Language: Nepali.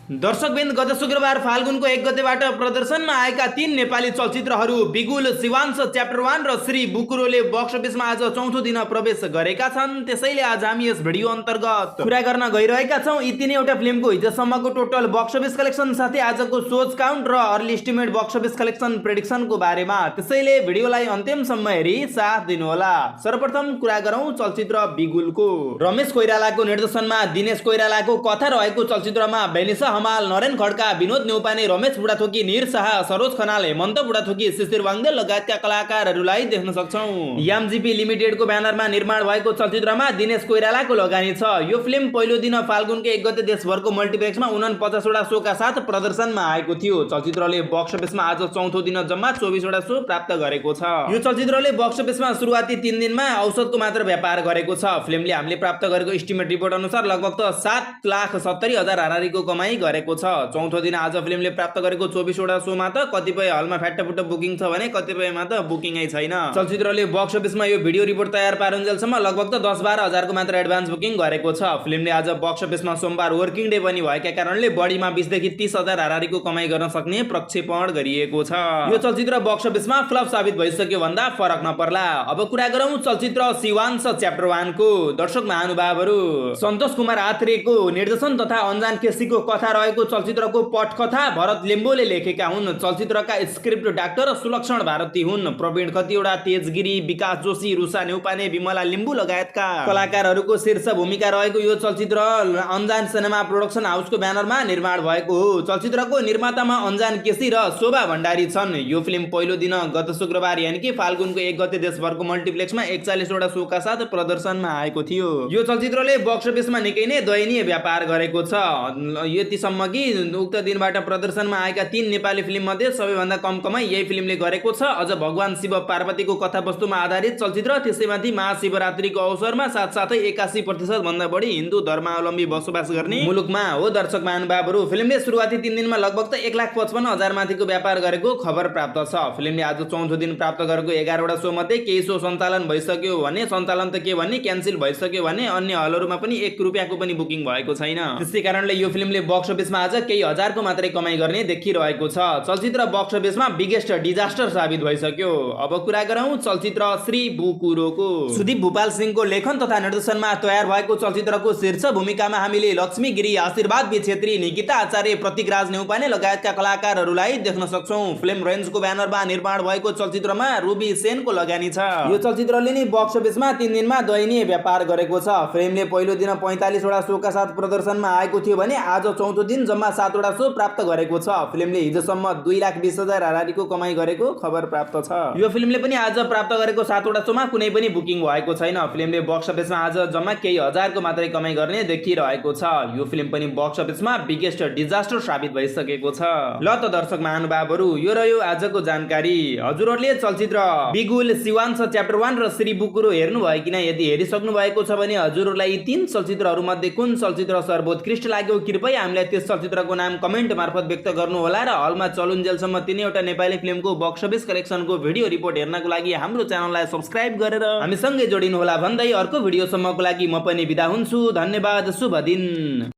दर्शकवृन्द, गत शुक्रबार फाल्गुनको 1 गतेबाट प्रदर्शनमा आएका 3 नेपाली चलचित्रहरू बिगुल, शिवांश च्याप्टर 1 र श्री बुकुरोले बक्स अफिसमा आज चौथो दिन प्रवेश गरेका छन्। त्यसैले आज हामी यस भिडियो अन्तर्गत कुरा गर्न गइरहेका छौँ यी तीनैवटा फिल्मको हिजोसम्मको टोटल बक्स अफिस कलेक्सन साथै आजको सोच काउन्ट र early estimate box office collection प्रेडिक्सनको बारेमा। त्यसैले भिडियोलाई अन्तिमसम्म हेरी साथ दिनुहोला। सर्वप्रथम कुरा गरौँ चलचित्र बिगुलको। रमेश कोइरालाको निर्देशनमा दिनेश कोइरालाको कथा रहेको चलचित्रमा बेनिसा हमाल, नरेन खड्का, विनोद न्यौपाने, रमेश बुढाथोकी, निर शाह, सरोज खनाल, हेमन्त बुढाथोकी, शिशिर वाङ्देल लगायतका कलाकारहरूलाई देख्न सक्छौँ। एमजीपी लिमिटेडको ब्यानरमा निर्माण भएको चलचित्रमा दिनेश कोइरालाको लगानी छ। यो फिल्म पहिलो दिन फाल्गुनको 1 गते देशभरको मल्टिप्लेक्समा 49 वटा शोका साथ प्रदर्शनमा आएको थियो। चलचित्रले बक्स अफिसमा आज चौथो दिन जम्मा 24 वटा शो प्राप्त गरेको छ। यो चलचित्रले बक्स अफिसमा सुरुवाती 3 दिनमा औसतको मात्र व्यापार गरेको छ। फिल्मले हामीले प्राप्त गरेको एस्टिमेट रिपोर्ट अनुसार लगभग 7,70,000 हारारीको कमाई गरेको छ। चौथो दिन आज फिल्मले प्राप्त गरेको 24 वटा शोमा त कतिपय हलमा फ्याट्टफुट्ट बुकिङ छ भने कतिपयमा त बुकिङै छैन। चलचित्रले बक्स अफिसमा यो भिडियो रिपोर्ट तयार पारुन्जेलसम्म लगभग 10-12 हजारको मात्र एडभान्स बुकिङ गरेको छ। फिल्मले आज बक्स अफिसमा सोमबार वर्किङ डे पनि भएका कारणले बढीमा 20 देखि 30 हजार हारारीको कमाई गर्न सक्ने प्रक्षेपण गरिएको छ। यो चलचित्र बक्स अफिसमा फ्लप साबित भइसक्यो भन्दा फरक नपर्ला। अब कुरा गरौँ चलचित्र शिवांश च्याप्टर 1 को। दर्शक महानुभावहरू, सन्तोष कुमार आत्रेको निर्देशन तथा अन्जान केसीको कथा रहेको चलचित्रको पटकथा भरत लिम्बुले लेखेका हुन्। चलचित्रका स्क्रिप्ट डाक्टर सुलक्षण भारती हुन्। प्रवीण खतिवडा, तेज गिरी, विकास जोशी, रुसा न्यौपाने, विमला लिम्बु लगायतका कलाकारहरूको शीर्ष भूमिका रहेको यो चलचित्र अन्जान सिनेमा प्रोडक्सन हाउसको ब्यानरमा निर्माण भएको हो। चलचित्रको निर्मातामा अन्जान केसी र शोभा भण्डारी छन्। यो फिल्म पहिलो दिन गत शुक्रबार यानि कि फाल्गुनको 1 गते देशभरको मल्टिप्लेक्समा 41 वटा शोका साथ प्रदर्शनमा आएको थियो। यो चलचित्रले बक्स अफिसमा निकै नै दयनीय व्यापार गरेको छ। यतिसम्म कि उक्त दिनबाट प्रदर्शनमा आएका 3 नेपाली फिल्म मध्ये सबैभन्दा कम कमाई यही फिल्मले गरेको छ। अझ भगवान शिव पार्वतीको कथावस्तुमा आधारित चलचित्र, त्यसैमाथि महाशिवरात्रिको अवसरमा साथसाथै 81% भन्दा बढी हिन्दू धर्मावलम्बी बसोबास गर्ने मुलुकमा हो। दर्शक महानुभावहरू, फिल्मले सुरुवाती 3 दिनमा लगभग 1,55,000 माथिको व्यापार गरेको खबर प्राप्त छ। फिल्मले आज चौथो दिन प्राप्त गरेको 11 वटा शो मध्ये केही शो सञ्चालन भइसक्यो भने, सञ्चालन त के भन्ने क्यान्सिल भइसक्यो भने, अन्य हलहरूमा पनि 1 रुपियाँको पनि बुकिङ भएको छैन। त्यसै कारणले यो फिल्मले बक्स अफिसमा आज केही हजारको मात्रै कमाई गर्ने देखिरहेको छ। चलचित्र बक्स अफिसमा बिगेस्ट डिजास्टर साबित भइसक्यो। अब कुरा गरौँ चलचित्र श्री बुकुरोको। सुदीप भूपाल सिंहको लेखन तथा निर्देशनमा तयार भएको चलचित्रको शीर्ष भूमिकामा हामीले लक्ष्मी गिरी, आशीर्वाद बी छेत्री, निकिता आचार्य, प्रतीकराज न्यौपाने लगायतका कलाकारहरूलाई देख्न सक्छौँ। फिल्म रेन्जको ब्यानरमा निर्माण भएको चलचित्रमा रुबी सेनको लगानी छ। यो चलचित्रले नि बक्स अफिसमा 3 दिनमा दयनीय व्यापार गरेको छ। फिल्मले पहिलो दिन 45 वटा शोका साथ प्रदर्शनमा आएको थियो भने आज चौथो दिन जम्मा 7 वटा शो प्राप्त गरेको छ। फिल्मले हिजोसम्म 2,20,000 हारारीको कमाई गरेको खबर प्राप्त छ। यो फिल्मले पनि आज प्राप्त गरेको 7 वटा शोमा कुनै पनि बुकिङ भएको छैन। फिल्मले बक्स अफिसमा आज जम्मा केही हजारको मात्रै कमाई गर्ने देखिरहेको छ। यो फिल्म पनि बक्स अफिसमा बिगेस्ट डिजास्टर साबित भइसकेको छ। ल त दर्शक महानुभावहरू, यो रह्यो आजको जानकारी। हजुरहरूले चलचित्र बिगुल, शिवांश च्याप्टर 1 र श्री बुकुरो हेर्नु भयो कि न? यदि हेरिसक्नु भएको छ भने हजुरहरूलाई यी 3 चलचित्रहरू मध्ये कुन चलचित्र सर्वोत्कृष्ट लाग्यो कृपया हामीलाई त्यस चलचित्रको नाम कमेन्ट मार्फत व्यक्त गर्नुहोला र हलमा चलुन्जेलसम्म तीनैवटा नेपाली फिल्मको बक्स अफिस कलेक्सनको भिडियो रिपोर्ट हेर्नको लागि हाम्रो च्यानललाई सब्स्क्राइब गरेर हामीसँगै जोडिनुहोला भन्दै अर्को भिडियोसम्मको लागि म पनि बिदा हुन्छु। धन्यवाद, शुभ दिन।